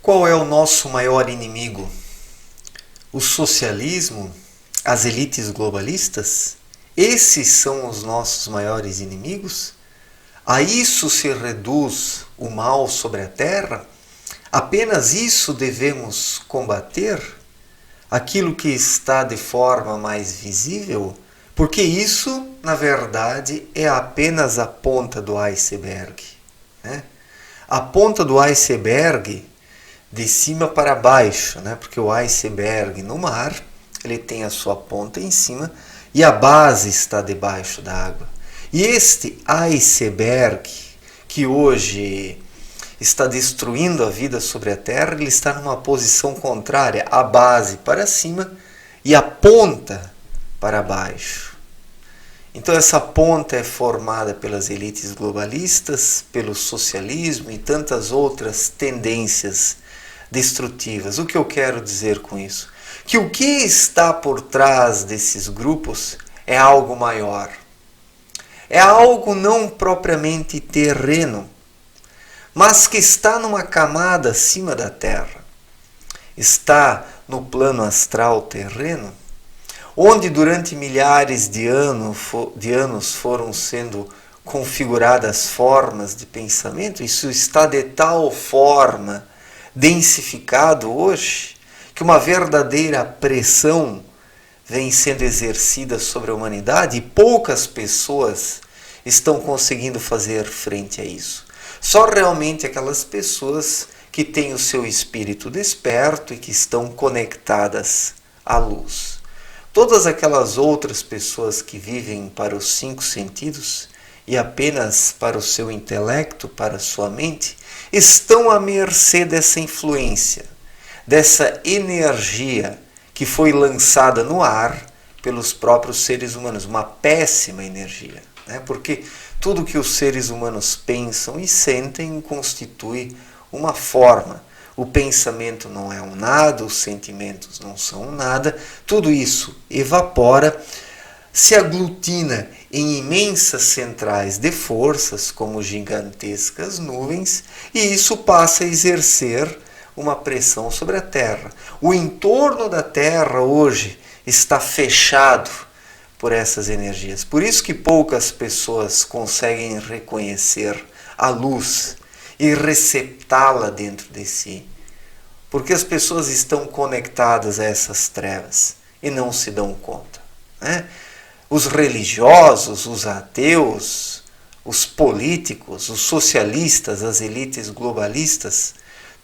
Qual é o nosso maior inimigo? O socialismo? As elites globalistas? Esses são os nossos maiores inimigos? A isso se reduz o mal sobre a Terra? Apenas isso devemos combater? Aquilo que está de forma mais visível? Porque isso, na verdade, é apenas a ponta do iceberg, né? A ponta do iceberg de cima para baixo, né? Porque o iceberg no mar, ele tem a sua ponta em cima e a base está debaixo da água. E este iceberg que hoje está destruindo a vida sobre a Terra, ele está numa posição contrária, a base para cima e a ponta para baixo. Então essa ponta é formada pelas elites globalistas, pelo socialismo e tantas outras tendências destrutivas. O que eu quero dizer com isso? Que o que está por trás desses grupos é algo maior. É algo não propriamente terreno, mas que está numa camada acima da Terra. Está no plano astral terreno, onde durante milhares de anos foram sendo configuradas formas de pensamento. Isso está de tal forma densificado hoje que uma verdadeira pressão vem sendo exercida sobre a humanidade e poucas pessoas estão conseguindo fazer frente a isso. Só realmente aquelas pessoas que têm o seu espírito desperto e que estão conectadas à luz. Todas aquelas outras pessoas que vivem para os 5 sentidos e apenas para o seu intelecto, para a sua mente, estão à mercê dessa influência, dessa energia que foi lançada no ar pelos próprios seres humanos, uma péssima energia, né? Porque tudo que os seres humanos pensam e sentem constitui uma forma. O pensamento não é um nada, os sentimentos não são um nada, tudo isso evapora, se aglutina em imensas centrais de forças, como gigantescas nuvens, e isso passa a exercer uma pressão sobre a Terra. O entorno da Terra hoje está fechado por essas energias. Por isso que poucas pessoas conseguem reconhecer a luz e receptá-la dentro de si. Porque as pessoas estão conectadas a essas trevas e não se dão conta, né? Os religiosos, os ateus, os políticos, os socialistas, as elites globalistas,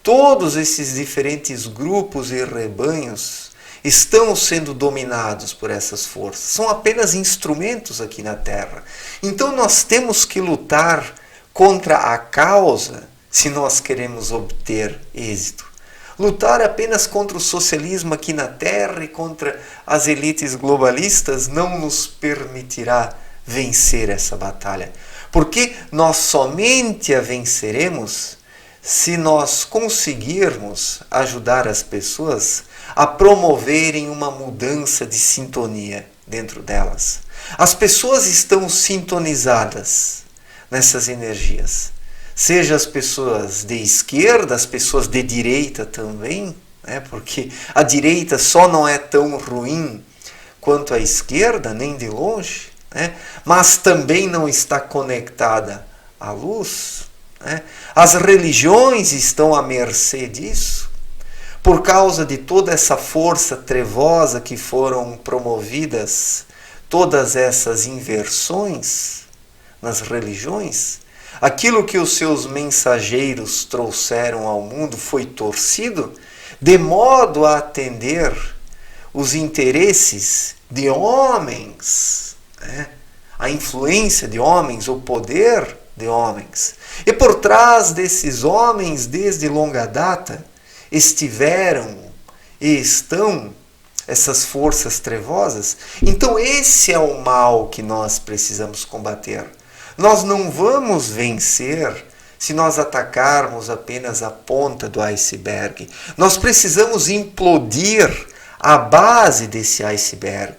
todos esses diferentes grupos e rebanhos estão sendo dominados por essas forças. São apenas instrumentos aqui na Terra. Então nós temos que lutar contra a causa se nós queremos obter êxito. Lutar apenas contra o socialismo aqui na Terra e contra as elites globalistas não nos permitirá vencer essa batalha. Porque nós somente a venceremos se nós conseguirmos ajudar as pessoas a promoverem uma mudança de sintonia dentro delas. As pessoas estão sintonizadas nessas energias. Seja as pessoas de esquerda, as pessoas de direita também, né? Porque a direita só não é tão ruim quanto a esquerda, nem de longe, né? Mas também não está conectada à luz, né? As religiões estão à mercê disso, por causa de toda essa força trevosa que foram promovidas, todas essas inversões nas religiões. Aquilo que os seus mensageiros trouxeram ao mundo foi torcido de modo a atender os interesses de homens, né? A influência de homens, o poder de homens. E por trás desses homens, desde longa data, estiveram e estão essas forças trevosas. Então esse é o mal que nós precisamos combater. Nós não vamos vencer se nós atacarmos apenas a ponta do iceberg. Nós precisamos implodir a base desse iceberg,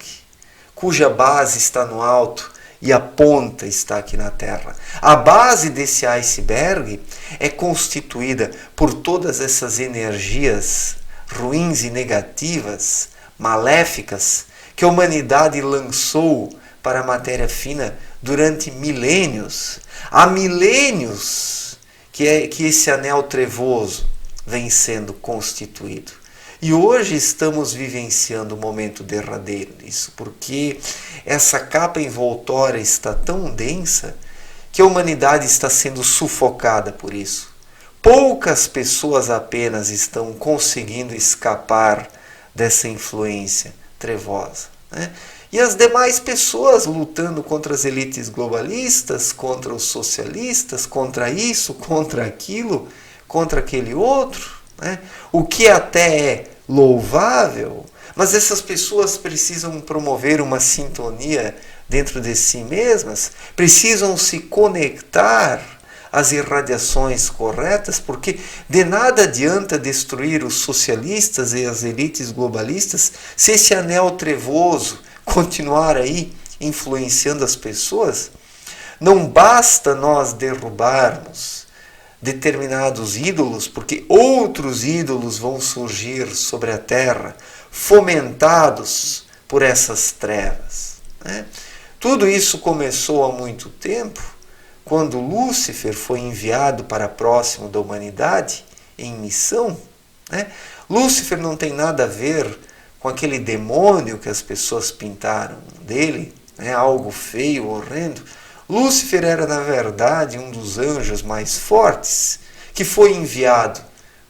cuja base está no alto e a ponta está aqui na Terra. A base desse iceberg é constituída por todas essas energias ruins e negativas, maléficas, que a humanidade lançou para a matéria fina durante milênios. Há milênios que esse anel trevoso vem sendo constituído. E hoje estamos vivenciando o momento derradeiro disso, porque essa capa envoltória está tão densa que a humanidade está sendo sufocada por isso. Poucas pessoas apenas estão conseguindo escapar dessa influência trevosa, né? E as demais pessoas lutando contra as elites globalistas, contra os socialistas, contra isso, contra aquilo, contra aquele outro, né? O que até é louvável, mas essas pessoas precisam promover uma sintonia dentro de si mesmas, precisam se conectar às irradiações corretas, porque de nada adianta destruir os socialistas e as elites globalistas se esse anel trevoso continuar aí influenciando as pessoas. Não basta nós derrubarmos determinados ídolos, porque outros ídolos vão surgir sobre a Terra, fomentados por essas trevas, né? Tudo isso começou há muito tempo, quando Lúcifer foi enviado para próximo da humanidade em missão, né? Lúcifer não tem nada a ver com aquele demônio que as pessoas pintaram dele, né? Algo feio, horrendo. Lúcifer era, na verdade, um dos anjos mais fortes que foi enviado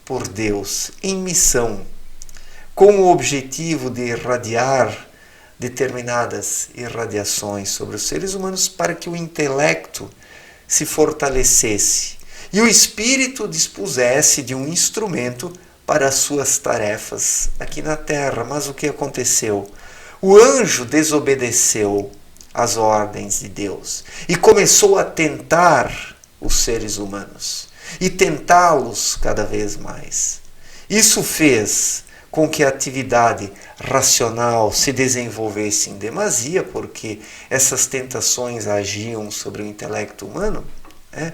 por Deus em missão, com o objetivo de irradiar determinadas irradiações sobre os seres humanos para que o intelecto se fortalecesse e o espírito dispusesse de um instrumento para as suas tarefas aqui na Terra. Mas o que aconteceu? O anjo desobedeceu as ordens de Deus e começou a tentar os seres humanos e tentá-los cada vez mais. Isso fez com que a atividade racional se desenvolvesse em demasia, porque essas tentações agiam sobre o intelecto humano, né?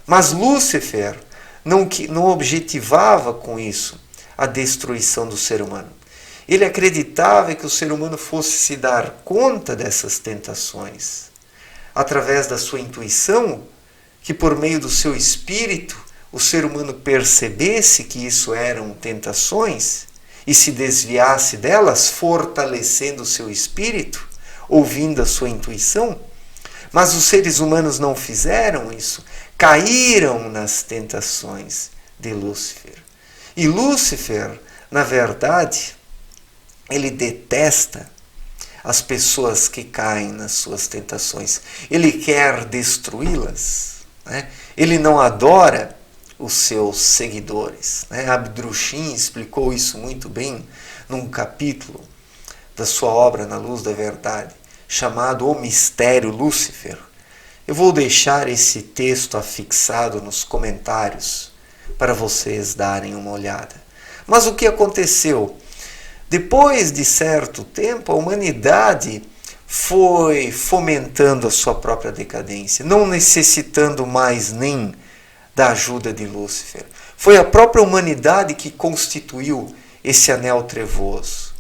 Mas Lúcifer não objetivava com isso a destruição do ser humano. Ele acreditava que o ser humano fosse se dar conta dessas tentações através da sua intuição, que por meio do seu espírito o ser humano percebesse que isso eram tentações e se desviasse delas, fortalecendo o seu espírito, ouvindo a sua intuição. Mas os seres humanos não fizeram isso, caíram nas tentações de Lúcifer. E Lúcifer, na verdade, ele detesta as pessoas que caem nas suas tentações. Ele quer destruí-las, né? Ele não adora os seus seguidores, né? Abdrushim explicou isso muito bem num capítulo da sua obra Na Luz da Verdade, chamado O Mistério Lúcifer. Eu vou deixar esse texto afixado nos comentários para vocês darem uma olhada. Mas o que aconteceu? Depois de certo tempo, a humanidade foi fomentando a sua própria decadência, não necessitando mais nem da ajuda de Lúcifer. Foi a própria humanidade que constituiu esse anel trevoso,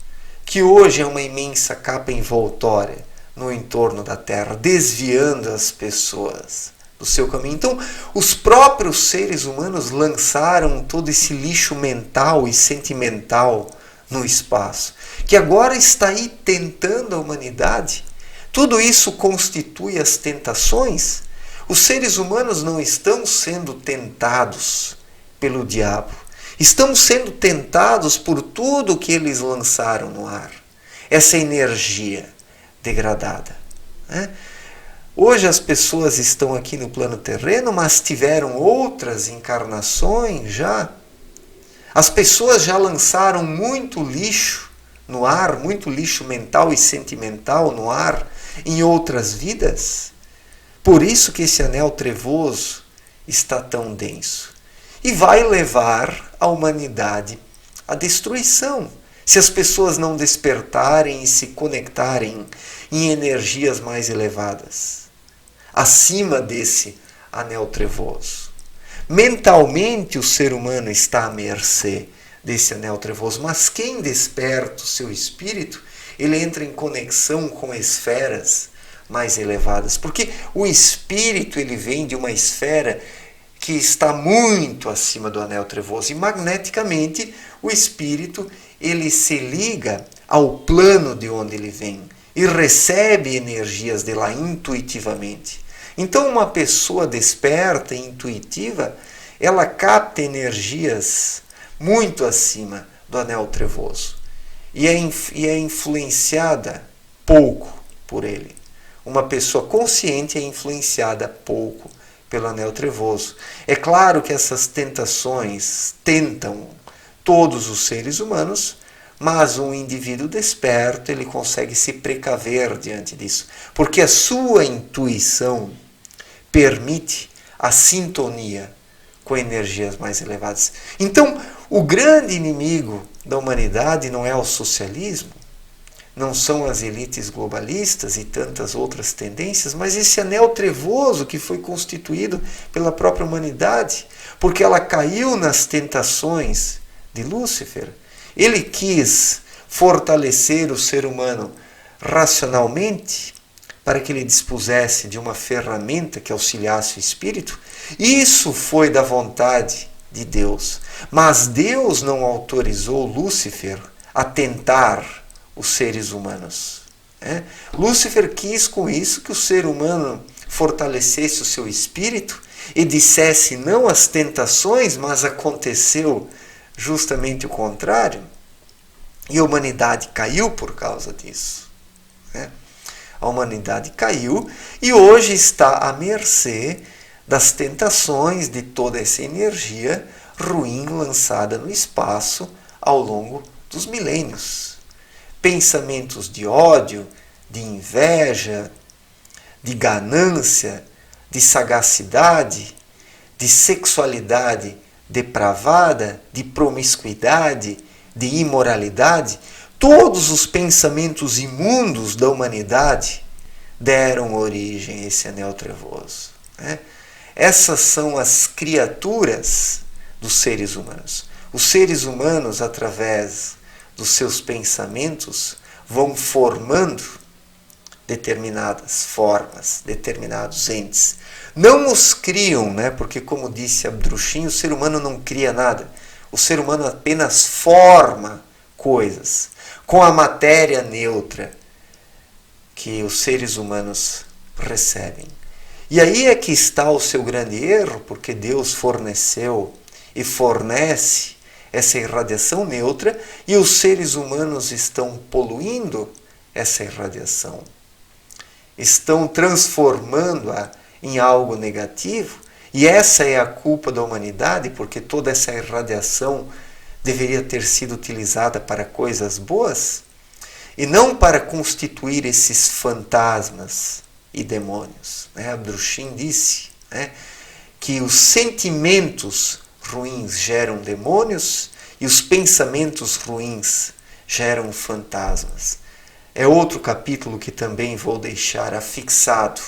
que hoje é uma imensa capa envoltória no entorno da Terra, desviando as pessoas do seu caminho. Então, os próprios seres humanos lançaram todo esse lixo mental e sentimental no espaço, que agora está aí tentando a humanidade. Tudo isso constitui as tentações. Os seres humanos não estão sendo tentados pelo diabo, estão sendo tentados por tudo que eles lançaram no ar, essa energia degradada, né? Hoje as pessoas estão aqui no plano terreno, mas tiveram outras encarnações já. As pessoas já lançaram muito lixo no ar, muito lixo mental e sentimental no ar em outras vidas. Por isso que esse anel trevoso está tão denso e vai levar a humanidade à destruição, se as pessoas não despertarem e se conectarem em energias mais elevadas, acima desse anel trevoso. Mentalmente o ser humano está à mercê desse anel trevoso, mas quem desperta o seu espírito, ele entra em conexão com esferas mais elevadas, porque o espírito ele vem de uma esfera que está muito acima do anel trevoso, e magneticamente o espírito ele se liga ao plano de onde ele vem e recebe energias de lá intuitivamente. Então uma pessoa desperta e intuitiva, ela capta energias muito acima do anel trevoso e é influenciada pouco por ele. Uma pessoa consciente é influenciada pouco pelo anel trevoso. É claro que essas tentações tentam todos os seres humanos, mas um indivíduo desperto ele consegue se precaver diante disso, porque a sua intuição permite a sintonia com energias mais elevadas. Então, o grande inimigo da humanidade não é o socialismo, não são as elites globalistas e tantas outras tendências, mas esse anel trevoso que foi constituído pela própria humanidade, porque ela caiu nas tentações de Lúcifer. Ele quis fortalecer o ser humano racionalmente para que ele dispusesse de uma ferramenta que auxiliasse o espírito. Isso foi da vontade de Deus. Mas Deus não autorizou Lúcifer a tentar os seres humanos. Lúcifer quis com isso que o ser humano fortalecesse o seu espírito e dissesse não às tentações, mas aconteceu justamente o contrário. E a humanidade caiu por causa disso. A humanidade caiu e hoje está à mercê das tentações de toda essa energia ruim lançada no espaço ao longo dos milênios. Pensamentos de ódio, de inveja, de ganância, de sagacidade, de sexualidade depravada, de promiscuidade, de imoralidade, todos os pensamentos imundos da humanidade deram origem a esse anel trevoso. Essas são as criaturas dos seres humanos. Os seres humanos, através dos seus pensamentos, vão formando determinadas formas, determinados entes. Não os criam, porque como disse Abdrushim, o ser humano não cria nada. O ser humano apenas forma coisas com a matéria neutra que os seres humanos recebem. E aí é que está o seu grande erro, porque Deus forneceu e fornece essa irradiação neutra e os seres humanos estão poluindo essa irradiação. Estão transformando-a em algo negativo e essa é a culpa da humanidade, porque toda essa irradiação deveria ter sido utilizada para coisas boas e não para constituir esses fantasmas e demônios. Abdrushim disse que os sentimentos ruins geram demônios e os pensamentos ruins geram fantasmas. É outro capítulo que também vou deixar afixado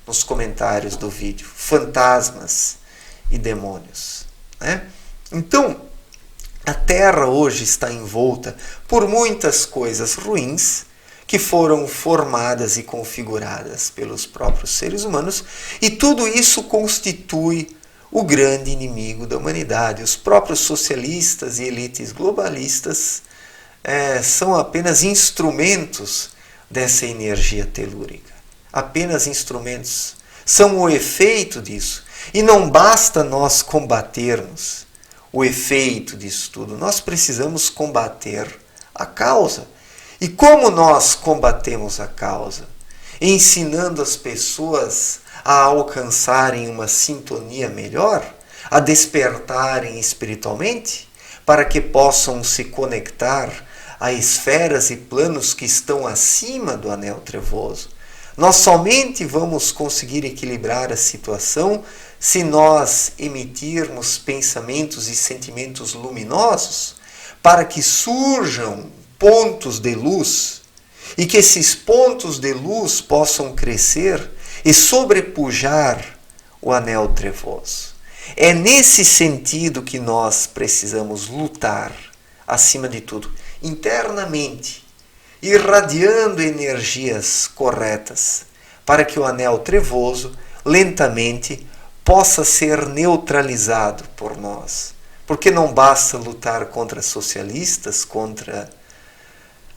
nos comentários do vídeo. Fantasmas e demônios. Então, a Terra hoje está envolta por muitas coisas ruins que foram formadas e configuradas pelos próprios seres humanos, e tudo isso constitui o grande inimigo da humanidade. Os próprios socialistas e elites globalistas são apenas instrumentos dessa energia telúrica. Apenas instrumentos. São o efeito disso. E não basta nós combatermos o efeito disso tudo. Nós precisamos combater a causa. E como nós combatemos a causa? Ensinando as pessoas a alcançarem uma sintonia melhor, a despertarem espiritualmente, para que possam se conectar a esferas e planos que estão acima do anel trevoso. Nós somente vamos conseguir equilibrar a situação se nós emitirmos pensamentos e sentimentos luminosos para que surjam pontos de luz e que esses pontos de luz possam crescer e sobrepujar o anel trevoso. É nesse sentido que nós precisamos lutar, acima de tudo, internamente, irradiando energias corretas, para que o anel trevoso, lentamente, possa ser neutralizado por nós. Porque não basta lutar contra socialistas, contra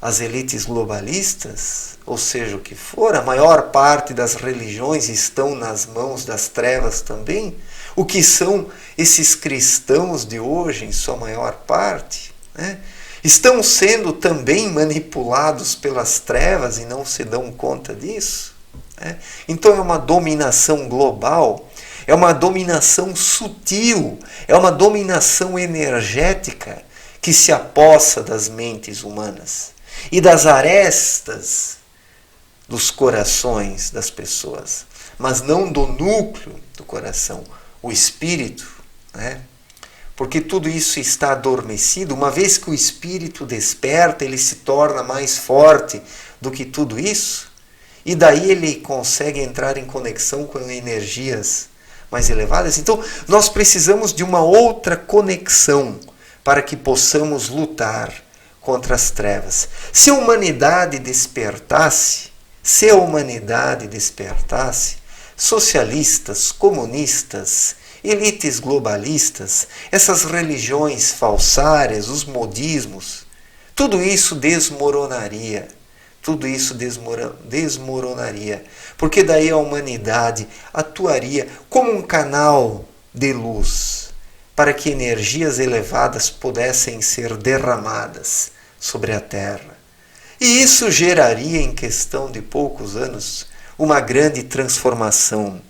as elites globalistas, ou seja, o que for, a maior parte das religiões estão nas mãos das trevas também. O que são esses cristãos de hoje, em sua maior parte, né? Estão sendo também manipulados pelas trevas e não se dão conta disso. Né? Então é uma dominação global, é uma dominação sutil, é uma dominação energética que se apossa das mentes humanas e das arestas dos corações das pessoas, mas não do núcleo do coração, o espírito, né? Porque tudo isso está adormecido. Uma vez que o espírito desperta, ele se torna mais forte do que tudo isso, e daí ele consegue entrar em conexão com energias mais elevadas. Então, nós precisamos de uma outra conexão para que possamos lutar contra as trevas. Se a humanidade despertasse, socialistas, comunistas, elites globalistas, essas religiões falsárias, os modismos, tudo isso desmoronaria. Tudo isso desmoronaria. Porque daí a humanidade atuaria como um canal de luz para que energias elevadas pudessem ser derramadas sobre a Terra. E isso geraria, em questão de poucos anos, uma grande transformação,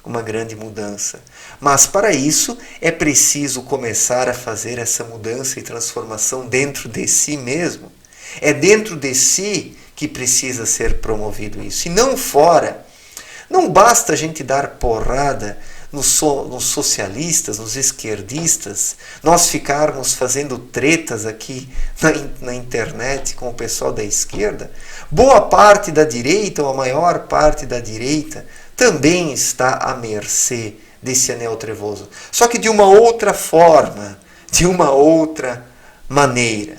uma grande mudança. Mas para isso é preciso começar a fazer essa mudança e transformação dentro de si mesmo. É dentro de si que precisa ser promovido isso, e não fora. Não basta a gente dar porrada nos socialistas, nos esquerdistas, nós ficarmos fazendo tretas aqui na internet com o pessoal da esquerda. Boa parte da direita, ou a maior parte da direita, também está à mercê desse anel trevoso. Só que de uma outra forma, de uma outra maneira,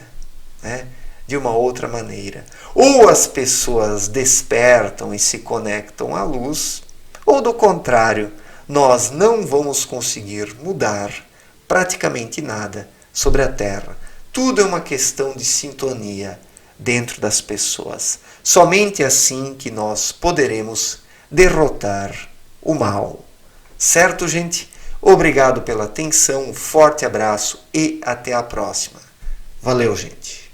né? De uma outra maneira. Ou as pessoas despertam e se conectam à luz, ou do contrário, nós não vamos conseguir mudar praticamente nada sobre a Terra. Tudo é uma questão de sintonia dentro das pessoas. Somente assim que nós poderemos derrotar o mal. Certo, gente? Obrigado pela atenção, um forte abraço e até a próxima. Valeu, gente!